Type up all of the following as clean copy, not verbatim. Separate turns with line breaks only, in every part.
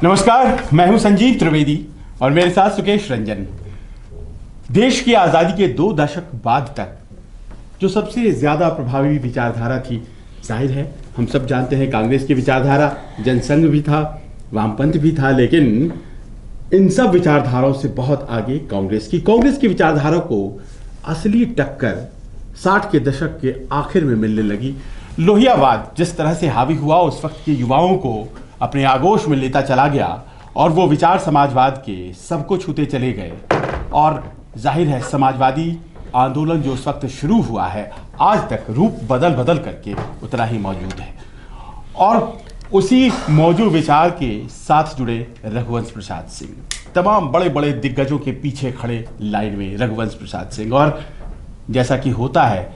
नमस्कार, मैं हूं संजीव त्रिवेदी और मेरे साथ सुकेश रंजन। देश की आज़ादी के 2 दशक बाद तक जो सबसे ज़्यादा प्रभावी विचारधारा थी, जाहिर है हम सब जानते हैं कांग्रेस की विचारधारा, जनसंघ भी था, वामपंथ भी था, लेकिन इन सब विचारधाराओं से बहुत आगे कांग्रेस की विचारधारा को असली टक्कर 60 के दशक के आखिर में मिलने लगी। लोहियावाद जिस तरह से हावी हुआ, उस वक्त के युवाओं को अपने आगोश में लेता चला गया और वो विचार समाजवाद के सबको छूते चले गए। और जाहिर है समाजवादी आंदोलन जो उस वक्त शुरू हुआ है, आज तक रूप बदल बदल करके उतना ही मौजूद है। और उसी मौजूद विचार के साथ जुड़े रघुवंश प्रसाद सिंह, तमाम बड़े बड़े दिग्गजों के पीछे खड़े लाइन में रघुवंश प्रसाद सिंह। और जैसा कि होता है,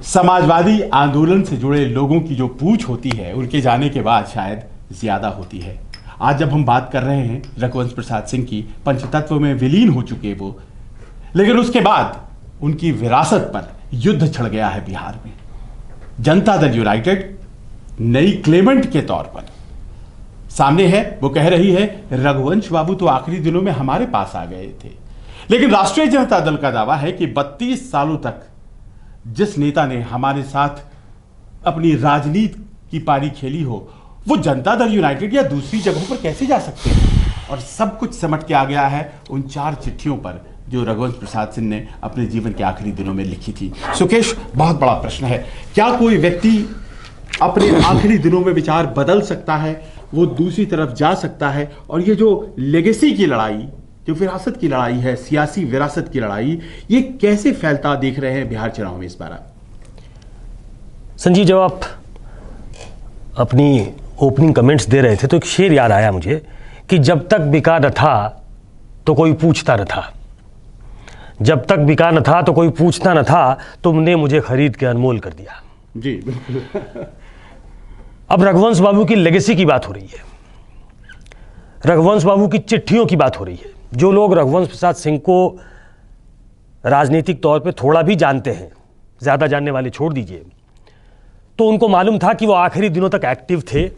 समाजवादी आंदोलन से जुड़े लोगों की जो पूछ होती है, उनके जाने के बाद शायद ज्यादा होती है। आज जब हम बात कर रहे हैं रघुवंश प्रसाद सिंह की, पंचतत्व में विलीन हो चुके वो, लेकिन उसके बाद उनकी विरासत पर युद्ध छिड़ गया है बिहार में। जनता दल यूनाइटेड नई क्लेमेंट के तौर पर सामने है। वो कह रही है रघुवंश बाबू तो आखिरी दिनों में हमारे पास आ गए थे। लेकिन राष्ट्रीय जनता दल का दावा है कि 32 सालों तक जिस नेता ने हमारे साथ अपनी राजनीति की पारी खेली हो, वो जनता दल यूनाइटेड या दूसरी जगहों पर कैसे जा सकते हैं। और सब कुछ समट के आ गया है उन 4 चिट्ठियों पर जो रघुवंश प्रसाद सिंह ने अपने जीवन के आखिरी दिनों में लिखी थी। सुकेश, बहुत बड़ा प्रश्न है, क्या कोई व्यक्ति अपने आखिरी दिनों में विचार बदल सकता है, वो दूसरी तरफ जा सकता है? और ये जो लेगेसी की लड़ाई, जो विरासत की लड़ाई है, सियासी विरासत की लड़ाई, ये कैसे फैलता देख रहे हैं बिहार चुनाव में इस बार?
संजीव, जब आप अपनी ओपनिंग कमेंट्स दे रहे थे तो एक शेर याद आया मुझे कि जब तक बिका न था तो कोई पूछता न था, जब तक बिका न था तो कोई पूछता न था, तुमने मुझे खरीद के अनमोल कर दिया।
जी बिल्कुल।
अब रघुवंश बाबू की लेगेसी की बात हो रही है, रघुवंश बाबू की चिट्ठियों की बात हो रही है। जो लोग रघुवंश प्रसाद सिंह को राजनीतिक तौर पे थोड़ा भी जानते हैं, ज़्यादा जानने वाले छोड़ दीजिए, तो उनको मालूम था कि वो आखिरी दिनों तक एक्टिव थे,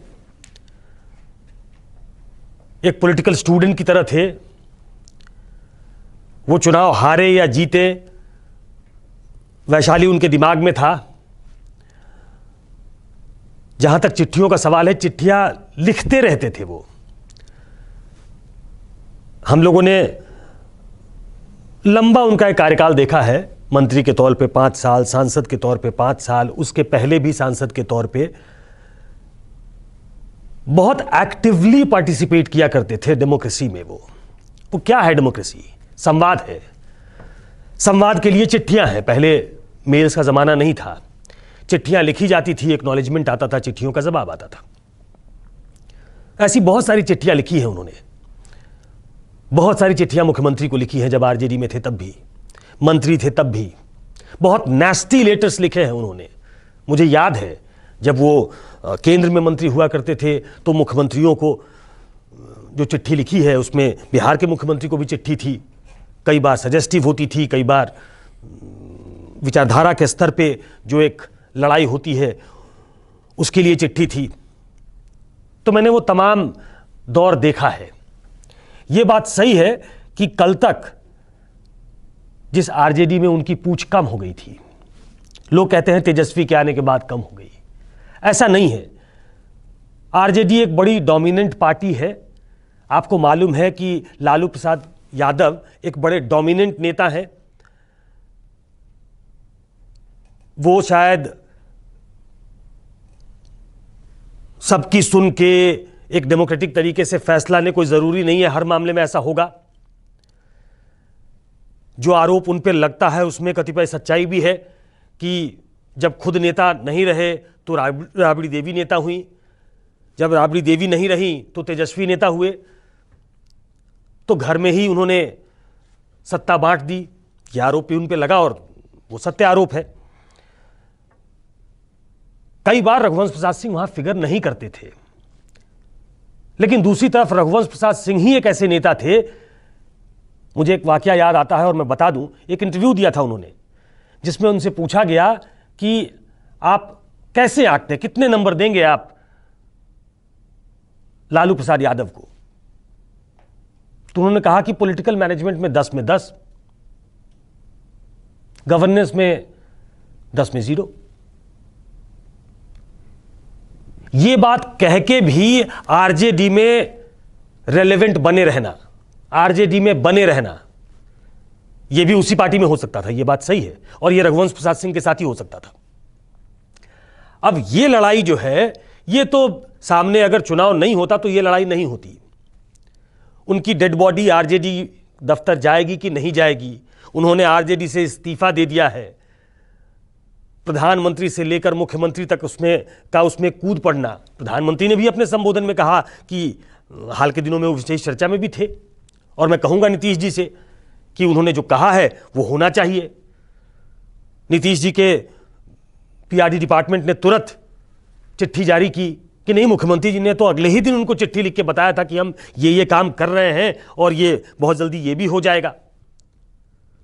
एक पॉलिटिकल स्टूडेंट की तरह थे। वो चुनाव हारे या जीते, वैशाली उनके दिमाग में था। जहां तक चिट्ठियों का सवाल है, चिट्ठियां लिखते रहते थे वो। हम लोगों ने लंबा उनका एक कार्यकाल देखा है, मंत्री के तौर पे 5 साल, सांसद के तौर पे 5 साल, उसके पहले भी सांसद के तौर पे बहुत एक्टिवली पार्टिसिपेट किया करते थे डेमोक्रेसी में। वो क्या है डेमोक्रेसी? संवाद है। संवाद के लिए चिट्ठियां हैं। पहले मेल्स का जमाना नहीं था, चिट्ठियां लिखी जाती थी, एक्नॉलेजमेंट आता था, चिट्ठियों का जवाब आता था। ऐसी बहुत सारी चिट्ठियां लिखी हैं उन्होंने। बहुत सारी चिट्ठियां मुख्यमंत्री को लिखी हैं, जब आरजेडी में थे तब भी, मंत्री थे तब भी। बहुत नेस्टी लेटर्स लिखे हैं उन्होंने। मुझे याद है जब वो केंद्र में मंत्री हुआ करते थे तो मुख्यमंत्रियों को जो चिट्ठी लिखी है उसमें बिहार के मुख्यमंत्री को भी चिट्ठी थी। कई बार सजेस्टिव होती थी, कई बार विचारधारा के स्तर पे जो एक लड़ाई होती है उसके लिए चिट्ठी थी। तो मैंने वो तमाम दौर देखा है। ये बात सही है कि कल तक जिस आरजेडी में उनकी पूछ कम हो गई थी, लोग कहते हैं तेजस्वी के आने के बाद कम हो गई, ऐसा नहीं है। आरजेडी एक बड़ी डोमिनेंट पार्टी है। आपको मालूम है कि लालू प्रसाद यादव एक बड़े डोमिनेंट नेता हैं। वो शायद सबकी सुन के एक डेमोक्रेटिक तरीके से फैसला लें, कोई जरूरी नहीं है हर मामले में ऐसा होगा। जो आरोप उन पर लगता है उसमें कतिपय सच्चाई भी है कि जब खुद नेता नहीं रहे तो राबड़ी देवी नेता हुई, जब राबड़ी देवी नहीं रही तो तेजस्वी नेता हुए, तो घर में ही उन्होंने सत्ता बांट दी। यह आरोप भी उन पर लगा और वो सत्य आरोप है। कई बार रघुवंश प्रसाद सिंह वहां फिगर नहीं करते थे, लेकिन दूसरी तरफ रघुवंश प्रसाद सिंह ही एक ऐसे नेता थे। मुझे एक वाकया याद आता है और मैं बता दूं, एक इंटरव्यू दिया था उन्होंने जिसमें उनसे पूछा गया कि आप कैसे आंकते, कितने नंबर देंगे आप लालू प्रसाद यादव को। तो उन्होंने कहा कि पॉलिटिकल मैनेजमेंट में 10 में 10, गवर्नेंस में 10 में 0। यह बात कह के भी आरजेडी में रेलेवेंट बने रहना, आरजेडी में बने रहना, यह भी उसी पार्टी में हो सकता था। यह बात सही है, और यह रघुवंश प्रसाद सिंह के साथ ही हो सकता था। अब यह लड़ाई जो है, यह तो सामने अगर चुनाव नहीं होता तो यह लड़ाई नहीं होती। उनकी डेड बॉडी आरजेडी दफ्तर जाएगी कि नहीं जाएगी, उन्होंने आरजेडी से इस्तीफा दे दिया है, प्रधानमंत्री से लेकर मुख्यमंत्री तक उसमें कूद पड़ना। प्रधानमंत्री ने भी अपने संबोधन में कहा कि हाल के दिनों में वो विशेष चर्चा में भी थे, और मैं कहूंगा नीतीश जी से कि उन्होंने जो कहा है वो होना चाहिए। नीतीश जी के पीआरडी डिपार्टमेंट ने तुरंत चिट्ठी जारी की कि नहीं, मुख्यमंत्री जी ने तो अगले ही दिन उनको चिट्ठी लिख के बताया था कि हम ये काम कर रहे हैं और ये बहुत जल्दी ये भी हो जाएगा।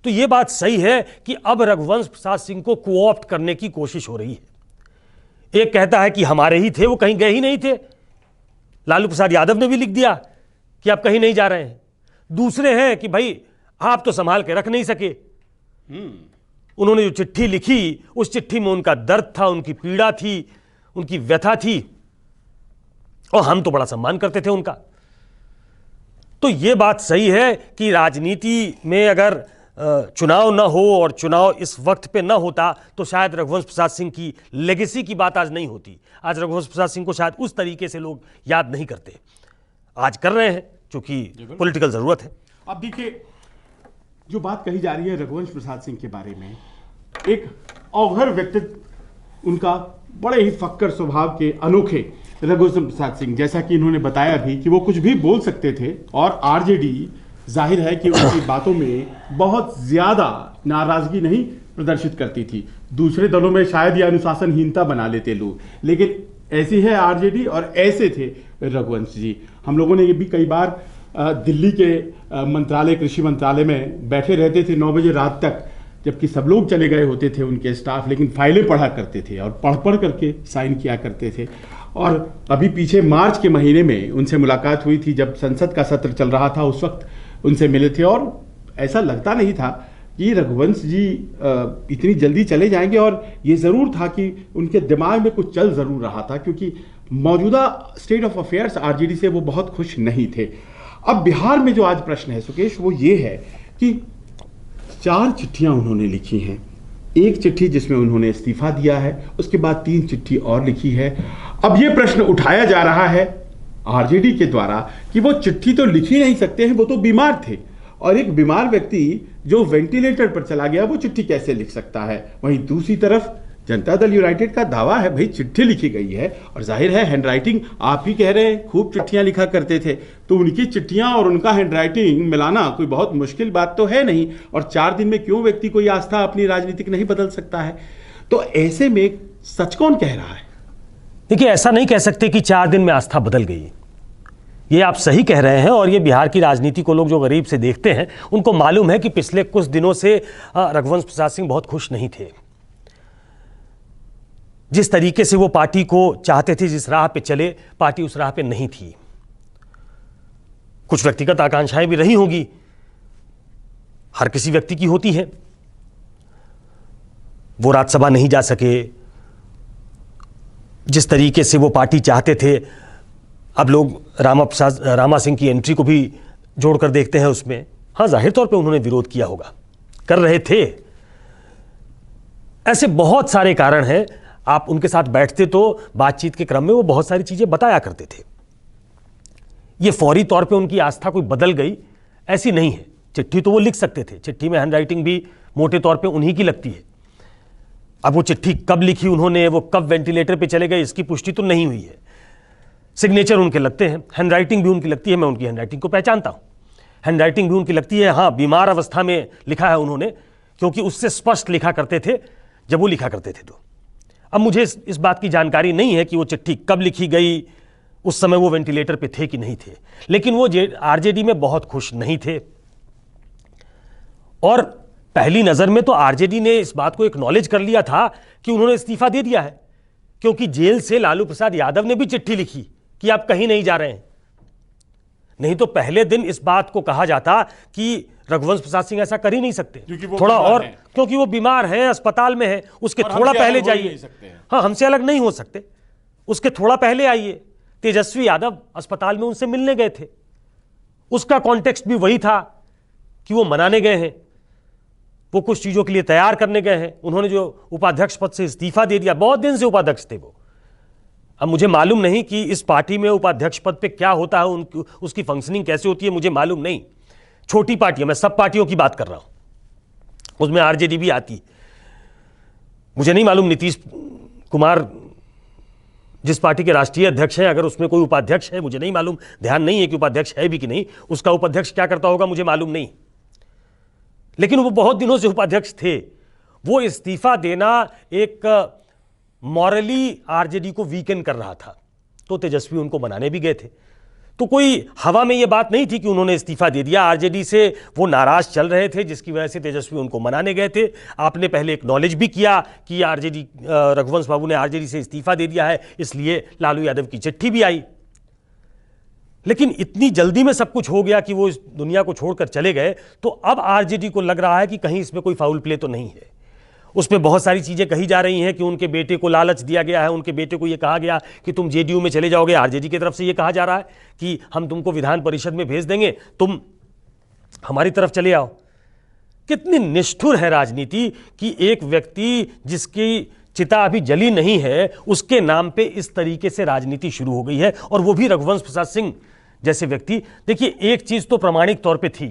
तो ये बात सही है कि अब रघुवंश प्रसाद सिंह को कोऑप्ट करने की कोशिश हो रही है। एक कहता है कि हमारे ही थे, वो कहीं गए ही नहीं थे। लालू प्रसाद यादव ने भी लिख दिया कि आप कहीं नहीं जा रहे हैं। दूसरे हैं कि भाई आप तो संभाल के रख नहीं सके। उन्होंने जो चिट्ठी लिखी, उस चिट्ठी में उनका दर्द था, उनकी पीड़ा थी, उनकी व्यथा थी, और हम तो बड़ा सम्मान करते थे उनका। तो यह बात सही है कि राजनीति में अगर चुनाव ना हो और चुनाव इस वक्त पे ना होता तो शायद रघुवंश प्रसाद सिंह की लेगेसी की बात आज नहीं होती। आज रघुवंश प्रसाद सिंह को शायद उस तरीके से लोग याद नहीं करते, आज कर रहे हैं क्योंकि पॉलिटिकल जरूरत है।
अब देखिए, जो बात कही जा रही है रघुवंश प्रसाद सिंह के बारे में, एक अवघर व्यक्तित्व उनका, बड़े ही फक्कर स्वभाव के अनोखे रघुवंश प्रसाद सिंह, जैसा कि इन्होंने बताया भी कि वो कुछ भी बोल सकते थे, और आरजेडी जाहिर है कि उनकी बातों में बहुत ज्यादा नाराजगी नहीं प्रदर्शित करती थी। दूसरे दलों में शायद यह अनुशासनहीनता बना लेते लोग, लेकिन ऐसी है आरजेडी, और ऐसे थे रघुवंश जी। हम लोगों ने ये भी कई बार दिल्ली के मंत्रालय, कृषि मंत्रालय में बैठे रहते थे 9 बजे रात तक, जबकि सब लोग चले गए होते थे उनके स्टाफ, लेकिन फाइलें पढ़ा करते थे और पढ़ करके साइन किया करते थे। और अभी पीछे मार्च के महीने में उनसे मुलाकात हुई थी, जब संसद का सत्र चल रहा था, उस वक्त उनसे मिले थे, और ऐसा लगता नहीं था कि रघुवंश जी इतनी जल्दी चले जाएंगे। और ये ज़रूर था कि उनके दिमाग में कुछ चल ज़रूर रहा था, क्योंकि मौजूदा स्टेट ऑफ अफेयर्स आरजेडी से वो बहुत खुश नहीं थे। अब बिहार में जो आज प्रश्न है सुकेश, वो ये है कि 4 चिट्ठियां उन्होंने लिखी हैं। एक चिट्ठी जिसमें उन्होंने इस्तीफा दिया है, उसके बाद 3 चिट्ठी और लिखी है। अब ये प्रश्न उठाया जा रहा है आरजेडी के द्वारा कि वो चिट्ठी तो लिख ही नहीं सकते हैं, वो तो बीमार थे, और एक बीमार व्यक्ति जो वेंटिलेटर पर चला गया वो चिट्ठी कैसे लिख सकता है। वहीं दूसरी तरफ जनता दल यूनाइटेड का दावा है, भाई चिट्ठी लिखी गई है, और जाहिर है हैंडराइटिंग, आप ही कह रहे हैं खूब चिट्ठियां लिखा करते थे, तो उनकी चिट्ठियां और उनका हैंडराइटिंग मिलाना कोई बहुत मुश्किल बात तो है नहीं। और 4 दिन में क्यों व्यक्ति कोई आस्था अपनी राजनीतिक नहीं बदल सकता है। तो ऐसे में सच कौन कह रहा है?
देखिए, ऐसा नहीं कह सकते कि 4 दिन में आस्था बदल गई। ये आप सही कह रहे हैं, और ये बिहार की राजनीति को लोग जो गरीब से देखते हैं उनको मालूम है कि पिछले कुछ दिनों से रघुवंश प्रसाद सिंह बहुत खुश नहीं थे। जिस तरीके से वो पार्टी को चाहते थे, जिस राह पे चले, पार्टी उस राह पे नहीं थी। कुछ व्यक्तिगत आकांक्षाएं भी रही होंगी, हर किसी व्यक्ति की होती है। वो राज्यसभा नहीं जा सके, जिस तरीके से वो पार्टी चाहते थे। अब लोग रामा सिंह की एंट्री को भी जोड़कर देखते हैं उसमें। हाँ, जाहिर तौर पे उन्होंने विरोध किया होगा, कर रहे थे। ऐसे बहुत सारे कारण हैं। आप उनके साथ बैठते तो बातचीत के क्रम में वो बहुत सारी चीजें बताया करते थे। ये फौरी तौर पे उनकी आस्था कोई बदल गई ऐसी नहीं है। चिट्ठी तो वो लिख सकते थे, चिट्ठी में हैंडराइटिंग भी मोटे तौर पे उन्हीं की लगती है। अब वो चिट्ठी कब लिखी उन्होंने, वो कब वेंटिलेटर पे चले गए, इसकी पुष्टि तो नहीं हुई है। सिग्नेचर उनके लगते हैं, हैंडराइटिंग भी उनकी लगती है, मैं उनकी हैंडराइटिंग को पहचानता हूं। हैंडराइटिंग भी उनकी लगती है। हाँ, बीमार अवस्था में लिखा है उन्होंने, क्योंकि उससे स्पष्ट लिखा करते थे जब वो लिखा करते थे। तो अब मुझे इस बात की जानकारी नहीं है कि वो चिट्ठी कब लिखी गई, उस समय वो वेंटिलेटर पे थे कि नहीं थे, लेकिन वो आरजेडी में बहुत खुश नहीं थे। और पहली नजर में तो आरजेडी ने इस बात को एक्नॉलेज कर लिया था कि उन्होंने इस्तीफा दे दिया है, क्योंकि जेल से लालू प्रसाद यादव ने भी चिट्ठी लिखी कि आप कहीं नहीं जा रहे हैं। नहीं तो पहले दिन इस बात को कहा जाता कि रघुवंश प्रसाद सिंह ऐसा कर ही नहीं सकते,
क्योंकि वो
थोड़ा
बीमार
और
हैं।
क्योंकि वो बीमार हैं, अस्पताल में है, उसके
और
थोड़ा
हमसे
पहले
अलग हो ही
जाइए।
नहीं सकते हैं।
हाँ, हमसे अलग नहीं हो सकते, उसके थोड़ा पहले आइए। तेजस्वी यादव अस्पताल में उनसे मिलने गए थे, उसका कॉन्टेक्स्ट भी वही था कि वो मनाने गए हैं, वो कुछ चीजों के लिए तैयार करने गए हैं। उन्होंने जो उपाध्यक्ष पद से इस्तीफा दे दिया, बहुत दिन से उपाध्यक्ष थे वो। अब मुझे मालूम नहीं कि इस पार्टी में उपाध्यक्ष पद पे क्या होता है, उसकी फंक्शनिंग कैसे होती है, मुझे मालूम नहीं। छोटी पार्टियां, मैं सब पार्टियों की बात कर रहा हूं, उसमें आरजेडी भी आती। मुझे नहीं मालूम नीतीश कुमार जिस पार्टी के राष्ट्रीय अध्यक्ष हैं, अगर उसमें कोई उपाध्यक्ष है, मुझे नहीं मालूम, ध्यान नहीं है कि उपाध्यक्ष है भी कि नहीं। उसका उपाध्यक्ष क्या करता होगा मुझे मालूम नहीं, लेकिन वो बहुत दिनों से उपाध्यक्ष थे। वो इस्तीफा देना एक मॉरली आरजेडी को वीकन कर रहा था, तो तेजस्वी उनको मनाने भी गए थे। तो कोई हवा में ये बात नहीं थी कि उन्होंने इस्तीफा दे दिया। आरजेडी से वो नाराज चल रहे थे, जिसकी वजह से तेजस्वी उनको मनाने गए थे। आपने पहले एक्नॉलेज भी किया कि आरजेडी, रघुवंश बाबू ने आरजेडी से इस्तीफा दे दिया है, इसलिए लालू यादव की चिट्ठी भी आई। लेकिन इतनी जल्दी में सब कुछ हो गया कि वो इस दुनिया को छोड़कर चले गए, तो अब आरजेडी को लग रहा है कि कहीं इसमें कोई फाउल प्ले तो नहीं है। उसमें बहुत सारी चीजें कही जा रही हैं कि उनके बेटे को लालच दिया गया है, उनके बेटे को यह कहा गया कि तुम जेडीयू में चले जाओगे। आरजेडी की तरफ से यह कहा जा रहा है कि हम तुमको विधान परिषद में भेज देंगे, तुम हमारी तरफ चले आओ। कितनी निष्ठुर है राजनीति कि एक व्यक्ति जिसकी चिता अभी जली नहीं है, उसके नाम पे इस तरीके से राजनीति शुरू हो गई है, और वो भी रघुवंश प्रसाद सिंह जैसे व्यक्ति। देखिए, एक चीज तो प्रामाणिक तौर पे थी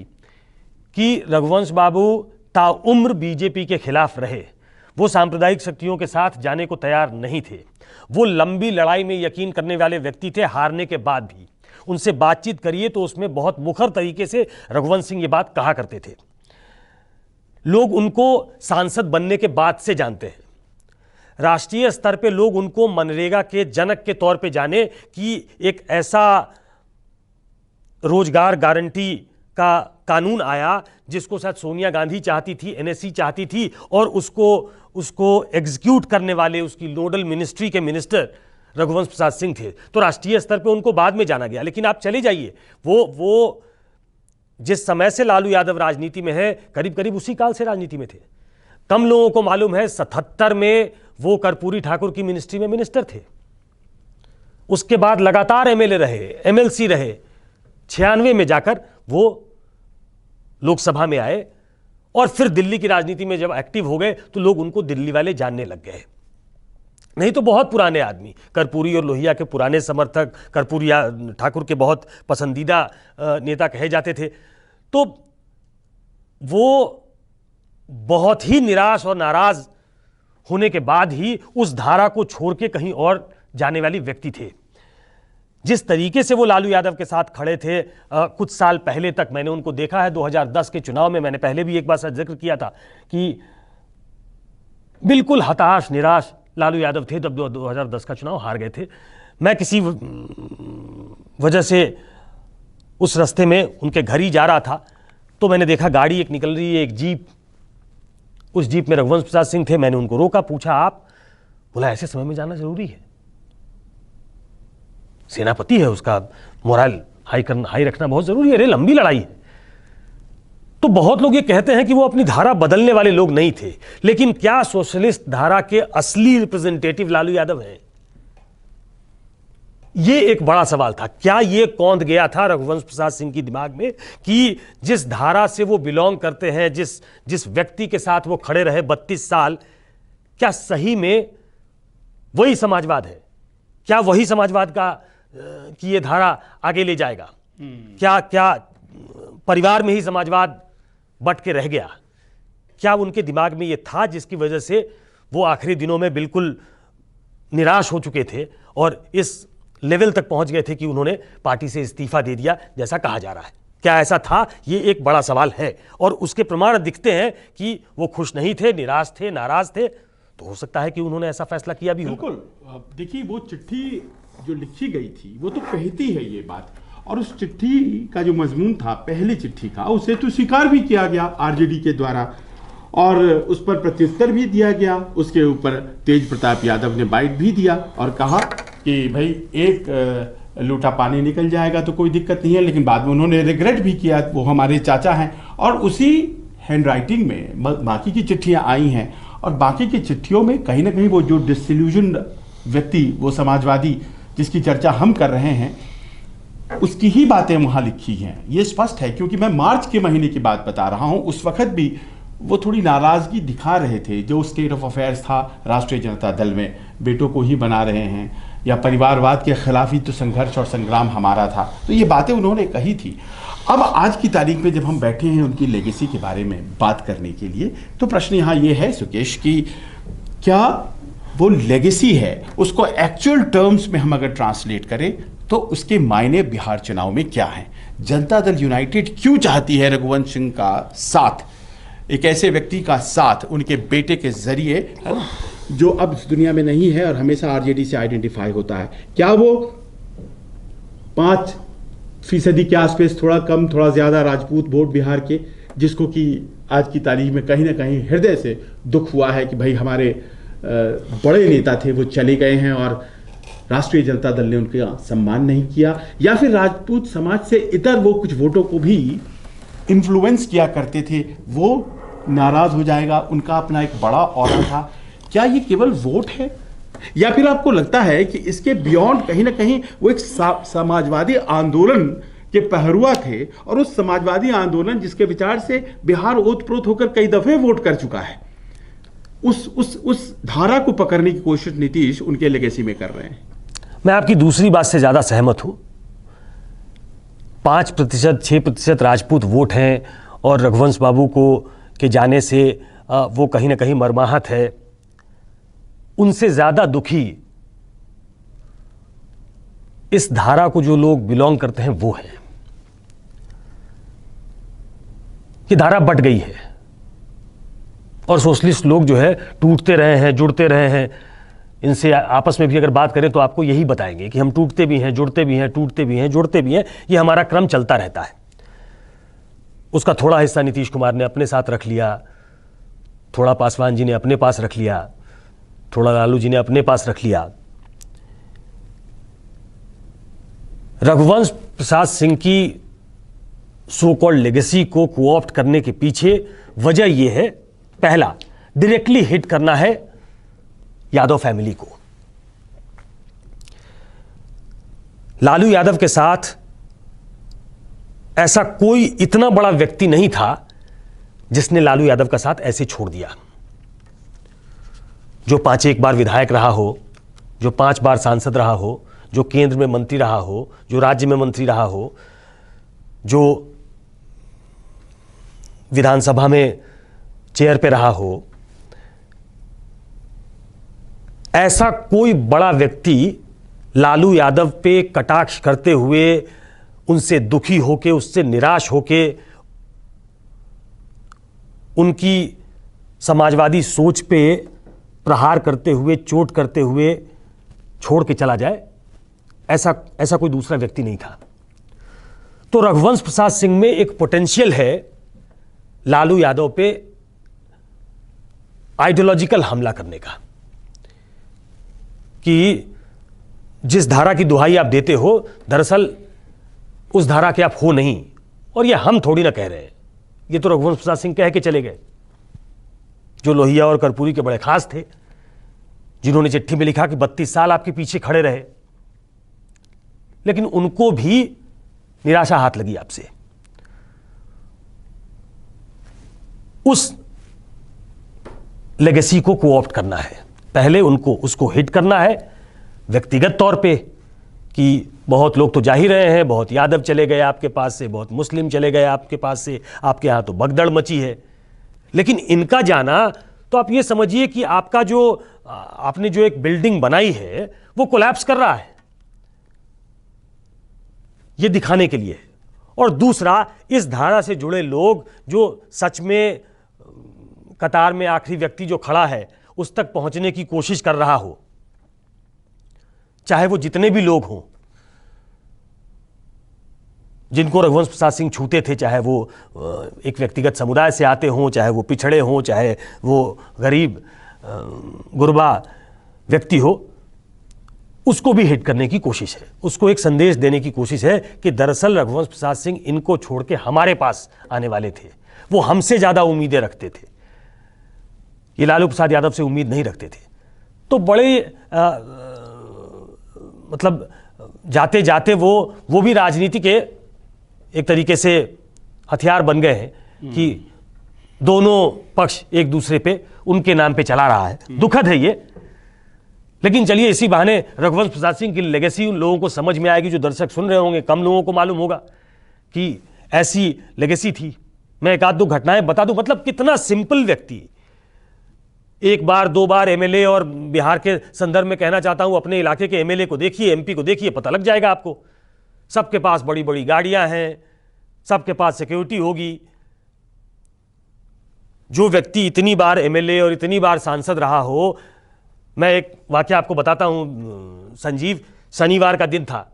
कि रघुवंश बाबू ताउम्र बीजेपी के खिलाफ रहे। वो सांप्रदायिक शक्तियों के साथ जाने को तैयार नहीं थे। वो लंबी लड़ाई में यकीन करने वाले व्यक्ति थे, हारने के बाद भी। उनसे बातचीत करिए तो उसमें बहुत मुखर तरीके से रघुवंश सिंह ये बात कहा करते थे। लोग उनको सांसद बनने के बाद से जानते हैं। राष्ट्रीय स्तर पे लोग उनको मनरेगा के जनक के तौर पे जाने कि एक ऐसा रोजगार गारंटी का कानून आया जिसको शायद सोनिया गांधी चाहती थी, एनएससी चाहती थी, और उसको एग्जीक्यूट करने वाले उसकी नोडल मिनिस्ट्री के मिनिस्टर रघुवंश प्रसाद सिंह थे। तो राष्ट्रीय स्तर पे उनको बाद में जाना गया। लेकिन आप चले जाइए, वो जिस समय से लालू यादव राजनीति में है, करीब करीब उसी काल से राजनीति में थे। कम लोगों को मालूम है 77 में वो कर्पूरी ठाकुर की मिनिस्ट्री में मिनिस्टर थे। उसके बाद लगातार एमएलए रहे, एमएलसी रहे। 96 में जाकर वो लोकसभा में आए, और फिर दिल्ली की राजनीति में जब एक्टिव हो गए तो लोग उनको दिल्ली वाले जानने लग गए। नहीं तो बहुत पुराने आदमी, कर्पूरी और लोहिया के पुराने समर्थक, कर्पूरी ठाकुर के बहुत पसंदीदा नेता कहे जाते थे। तो वो बहुत ही निराश और नाराज होने के बाद ही उस धारा को छोड़ के कहीं और जाने वाली व्यक्ति थे। जिस तरीके से वो लालू यादव के साथ खड़े थे कुछ साल पहले तक, मैंने उनको देखा है 2010 के चुनाव में। मैंने पहले भी एक बार जिक्र किया था कि बिल्कुल हताश, निराश लालू यादव थे जब 2010 का चुनाव हार गए थे। मैं किसी वजह से उस रास्ते में उनके घर ही जा रहा था, तो मैंने देखा गाड़ी एक निकल रही है, एक जीप। उस जीप में रघुवंश प्रसाद सिंह थे। मैंने उनको रोका, पूछा आप? बोला ऐसे समय में जाना जरूरी है, सेनापति है, उसका मोरल हाई रखना बहुत जरूरी है, अरे लंबी लड़ाई है। तो बहुत लोग ये कहते हैं कि वो अपनी धारा बदलने वाले लोग नहीं थे, लेकिन क्या सोशलिस्ट धारा के असली रिप्रेजेंटेटिव लालू यादव हैं? ये एक बड़ा सवाल था। क्या ये कौंध गया था रघुवंश प्रसाद सिंह की दिमाग में कि जिस धारा से वो बिलोंग करते हैं, जिस व्यक्ति के साथ वो खड़े रहे 32 साल, क्या सही में वही समाजवाद है? क्या वही समाजवाद का कि ये धारा आगे ले जाएगा? क्या परिवार में ही समाजवाद बट के रह गया? क्या उनके दिमाग में ये था जिसकी वजह से वो आखिरी दिनों में बिल्कुल निराश हो चुके थे और इस लेवल तक पहुंच गए थे कि उन्होंने पार्टी से इस्तीफा दे दिया जैसा कहा जा रहा है? क्या ऐसा था? ये एक बड़ा सवाल है, और उसके प्रमाण दिखते हैं कि वो खुश नहीं थे, निराश थे, नाराज थे। तो हो सकता है कि उन्होंने ऐसा फैसला किया भी होगा।
बिल्कुल। देखिए, वो चिट्ठी जो लिखी गई थी वो तो कहती है ये बात, और उस चिट्ठी का जो मजमून था पहली चिट्ठी का, उसे तो स्वीकार भी किया गया आरजेडी के द्वारा, और उस पर प्रत्युत्तर भी दिया गया। उसके ऊपर तेज प्रताप यादव ने बाइट भी दिया और कहा कि भाई एक लूटा पानी निकल जाएगा तो कोई दिक्कत नहीं है, लेकिन बाद में उन्होंने रिग्रेट भी किया। वो हमारे चाचा हैं और उसी हैंड राइटिंग में बाकी की चिट्ठियां आई हैं, और बाकी की चिट्ठियों में कहीं ना कहीं वो जो डिसइल्यूजन व्यक्ति, वो समाजवादी जिसकी चर्चा हम कर रहे हैं, उसकी ही बातें वहां लिखी हैं। ये स्पष्ट है, क्योंकि मैं मार्च के महीने की बात बता रहा हूं। उस वक्त भी वो थोड़ी नाराजगी दिखा रहे थे। जो स्टेट ऑफ अफेयर्स था राष्ट्रीय जनता दल में, बेटों को ही बना रहे हैं, या परिवारवाद के खिलाफ ही तो संघर्ष और संग्राम हमारा था, तो ये बातें उन्होंने कही थी। अब आज की तारीख में जब हम बैठे हैं उनकी लेगेसी के बारे में बात करने के लिए, तो प्रश्न यहाँ ये है सुकेश कि क्या वो लेगेसी है, उसको एक्चुअल टर्म्स में हम अगर ट्रांसलेट करें तो उसके मायने बिहार चुनाव में क्या हैं? जनता दल यूनाइटेड क्यों चाहती है रघुवंश सिंह का साथ, एक ऐसे व्यक्ति का साथ उनके बेटे के जरिए, है ना, जो अब इस दुनिया में नहीं है और हमेशा आरजेडी से आइडेंटिफाई होता है? क्या वो 5% के आसपास, थोड़ा कम थोड़ा ज्यादा राजपूत वोट बिहार के, जिसको कि आज की तारीख में कहीं ना कहीं हृदय से दुख हुआ है कि भाई हमारे बड़े नेता थे वो चले गए हैं और राष्ट्रीय जनता दल ने उनका सम्मान नहीं किया, या फिर राजपूत समाज से इतर वो कुछ वोटों को भी इन्फ्लुएंस किया करते थे, वो नाराज हो जाएगा? उनका अपना एक बड़ा ऑरा था। क्या ये केवल वोट है, या फिर आपको लगता है कि इसके बियॉन्ड कहीं ना कहीं वो एक समाजवादी आंदोलन के पहरुआ थे, और उस समाजवादी आंदोलन जिसके विचार से बिहार ओतप्रोत होकर कई दफे वोट कर चुका है, उस धारा को पकड़ने की कोशिश नीतीश उनके लेगेसी में कर रहे हैं?
मैं आपकी दूसरी बात से ज्यादा सहमत हूं। 5%, 6% राजपूत वोट हैं और रघुवंश बाबू को के जाने से वो कहीं ना कहीं मर्माहत है। उनसे ज्यादा दुखी इस धारा को जो लोग बिलोंग करते हैं वो है। ये धारा बट गई है और सोशलिस्ट लोग जो है टूटते रहे हैं, जुड़ते रहे हैं। इनसे आपस में भी अगर बात करें तो आपको यही बताएंगे कि हम टूटते भी हैं, जुड़ते भी हैं, टूटते भी हैं, जुड़ते भी हैं। ये हमारा क्रम चलता रहता है। उसका थोड़ा हिस्सा नीतीश कुमार ने अपने साथ रख लिया, थोड़ा पासवान जी ने अपने पास रख लिया, थोड़ा लालू जी ने अपने पास रख लिया। रघुवंश प्रसाद सिंह की सो कॉल्ड लेगेसी को कोऑप्ट करने के पीछे वजह यह है, पहला, डायरेक्टली हिट करना है यादव फैमिली को। लालू यादव के साथ ऐसा कोई इतना बड़ा व्यक्ति नहीं था जिसने लालू यादव का साथ ऐसे छोड़ दिया। जो 5 बार विधायक रहा हो, जो 5 बार सांसद रहा हो, जो केंद्र में मंत्री रहा हो, जो राज्य में मंत्री रहा हो, जो विधानसभा में चेयर पे रहा हो, ऐसा कोई बड़ा व्यक्ति लालू यादव पे कटाक्ष करते हुए, उनसे दुखी होके, उससे निराश होके, उनकी समाजवादी सोच पे प्रहार करते हुए, चोट करते हुए छोड़ के चला जाए, ऐसा कोई दूसरा व्यक्ति नहीं था। तो रघुवंश प्रसाद सिंह में एक पोटेंशियल है लालू यादव पे आइडियोलॉजिकल हमला करने का, कि जिस धारा की दुहाई आप देते हो, दरअसल उस धारा के आप हो नहीं। और ये हम थोड़ी ना कह रहे हैं, ये तो रघुवंश प्रसाद सिंह कह के चले गए, जो लोहिया और कर्पूरी के बड़े खास थे, जिन्होंने चिट्ठी में लिखा कि 32 साल आपके पीछे खड़े रहे, लेकिन उनको भी निराशा हाथ लगी आपसे। उस लेगेसी को कोऑप्ट करना है, पहले उसको हिट करना है व्यक्तिगत तौर पे, कि बहुत लोग तो जा ही रहे हैं, बहुत यादव चले गए आपके पास से, बहुत मुस्लिम चले गए आपके पास से, आपके यहां तो भगदड़ मची है। लेकिन इनका जाना, तो आप ये समझिए कि आपका जो आपने जो एक बिल्डिंग बनाई है वो कोलैप्स कर रहा है, ये दिखाने के लिए। और दूसरा, इस धारा से जुड़े लोग जो सच में कतार में आखिरी व्यक्ति जो खड़ा है उस तक पहुंचने की कोशिश कर रहा हो, चाहे वो जितने भी लोग हों जिनको रघुवंश प्रसाद सिंह छूते थे, चाहे वो एक व्यक्तिगत समुदाय से आते हों, चाहे वो पिछड़े हों, चाहे वो गरीब गुरबा व्यक्ति हो, उसको भी हिट करने की कोशिश है, उसको एक संदेश देने की कोशिश है कि दरअसल रघुवंश प्रसाद सिंह इनको छोड़ के हमारे पास आने वाले थे, वो हमसे ज्यादा उम्मीदें रखते थे, ये लालू प्रसाद यादव से उम्मीद नहीं रखते थे। तो बड़े मतलब जाते जाते वो भी राजनीति के एक तरीके से हथियार बन गए हैं कि दोनों पक्ष एक दूसरे पे उनके नाम पे चला रहा है। दुखद है ये, लेकिन चलिए इसी बहाने रघुवंश प्रसाद सिंह की लेगेसी उन लोगों को समझ में आएगी जो दर्शक सुन रहे होंगे। कम लोगों को मालूम होगा कि ऐसी लेगेसी थी। मैं एक आध दो घटनाएं बता दूं, मतलब कितना सिंपल व्यक्ति, एक बार दो बार एमएलए, और बिहार के संदर्भ में कहना चाहता हूं अपने इलाके के एमएलए को देखिए, एमपी को देखिए, पता लग जाएगा आपको। सबके पास बड़ी बड़ी गाड़ियां हैं, सबके पास सिक्योरिटी होगी। जो व्यक्ति इतनी बार एमएलए और इतनी बार सांसद रहा हो, मैं एक वाकया आपको बताता हूं संजीव। शनिवार का दिन था,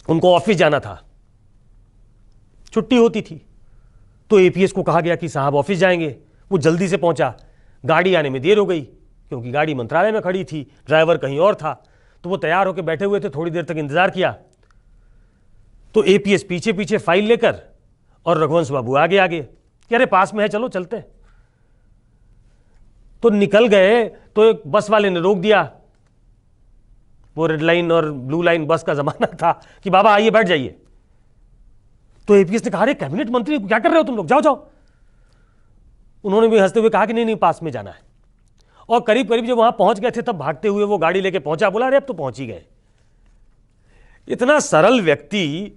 उनको ऑफिस जाना था, छुट्टी होती थी, तो एपीएस को कहा गया कि साहब ऑफिस जाएंगे। वो जल्दी से पहुंचा, गाड़ी आने में देर हो गई क्योंकि गाड़ी मंत्रालय में खड़ी थी, ड्राइवर कहीं और था। तो वो तैयार होकर बैठे हुए थे, थोड़ी देर तक इंतजार किया, तो एपीएस पीछे पीछे फाइल लेकर और रघुवंश बाबू आगे आगे कि अरे पास में है, चलो चलते हैं। तो निकल गए तो एक बस वाले ने रोक दिया। वो रेड लाइन और ब्लू लाइन बस का जमाना था कि बाबा आइए बैठ जाइए। तो एपीएस ने कहा अरे कैबिनेट मंत्री क्या कर रहे हो तुम लोग, जाओ जाओ। उन्होंने भी हंसते हुए कहा कि नहीं नहीं पास में जाना है। और करीब करीब जब वहां पहुंच गए थे तब भागते हुए वो गाड़ी लेके पहुंचा, बोला अरे अब तो पहुंच ही गए। इतना सरल व्यक्ति,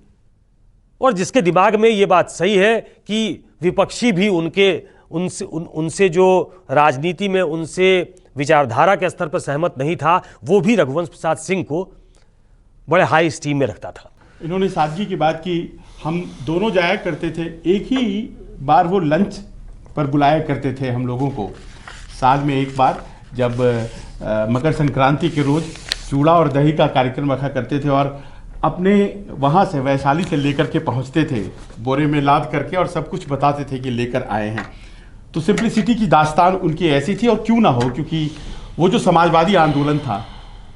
और जिसके दिमाग में ये बात सही है कि विपक्षी भी उनसे जो राजनीति में उनसे विचारधारा के स्तर पर सहमत नहीं था, वो भी रघुवंश प्रसाद सिंह को बड़े हाई स्टीम में रखता था।
इन्होंने सादगी की बात की। हम दोनों जाया करते थे, एक ही बार वो लंच पर बुलाया करते थे हम लोगों को, साल में एक बार, जब मकर संक्रांति के रोज चूड़ा और दही का कार्यक्रम रखा करते थे, और अपने वहाँ से वैशाली से लेकर के पहुँचते थे बोरे में लाद करके, और सब कुछ बताते थे कि लेकर आए हैं। तो सिंप्लिसिटी की दास्तान उनकी ऐसी थी, और क्यों ना हो, क्योंकि वो जो समाजवादी आंदोलन था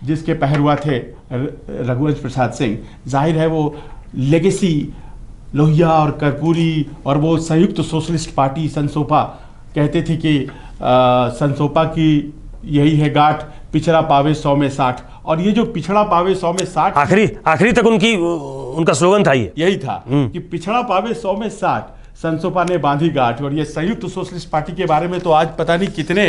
जिसके पहरुआ थे रघुवंश प्रसाद सिंह, जाहिर है वो लेगेसी लोहिया और कर्पूरी और वो संयुक्त सोशलिस्ट पार्टी संसोपा, कहते थे कि संसोपा की यही है गांठ, पिछड़ा पावे 100 में 60। और ये जो पिछड़ा पावे 100 में 60
आखिरी तक उनका स्लोगन था, यही
था कि पिछड़ा पावे 100 में 60, संसोपा ने बांधी गांठ। और ये संयुक्त सोशलिस्ट पार्टी के बारे में तो आज पता नहीं कितने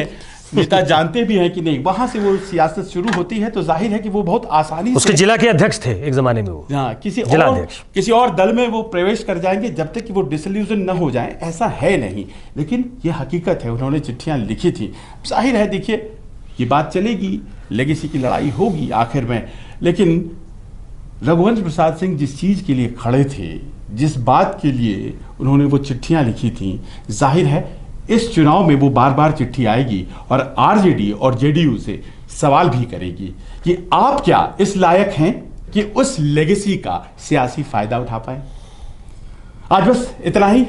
नेता जानते भी हैं कि नहीं। वहां से वो सियासत शुरू होती है, तो जाहिर है कि वो बहुत आसानी
उसके जिला के अध्यक्ष थे एक जमाने में वो।
हाँ, किसी और दल में वो प्रवेश कर जाएंगे जब तक कि वो डिसल्यूजन न हो जाए, ऐसा है नहीं। लेकिन ये हकीकत है, उन्होंने चिट्ठियां लिखी थी। जाहिर है देखिए ये बात चलेगी, लेगेसी की लड़ाई होगी आखिर में। लेकिन रघुवंश प्रसाद सिंह जिस चीज के लिए खड़े थे, जिस बात के लिए उन्होंने वो चिट्ठियां लिखी थी, जाहिर है इस चुनाव में वो बार बार चिट्ठी आएगी और आरजेडी और जेडीयू से सवाल भी करेगी कि आप क्या इस लायक हैं कि उस लेगेसी का सियासी फायदा उठा पाए। आज बस इतना ही।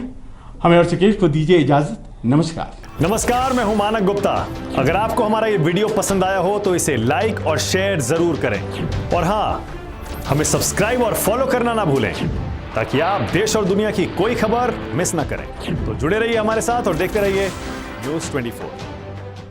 हमें और सुकेश को दीजिए इजाजत। नमस्कार।
नमस्कार, मैं हूं मानक गुप्ता। अगर आपको हमारा ये वीडियो पसंद आया हो तो इसे लाइक और शेयर जरूर करें, और हाँ, हमें सब्सक्राइब और फॉलो करना ना भूलें ताकि आप देश और दुनिया की कोई खबर मिस ना करें। तो जुड़े रहिए हमारे साथ और देखते रहिए News 24।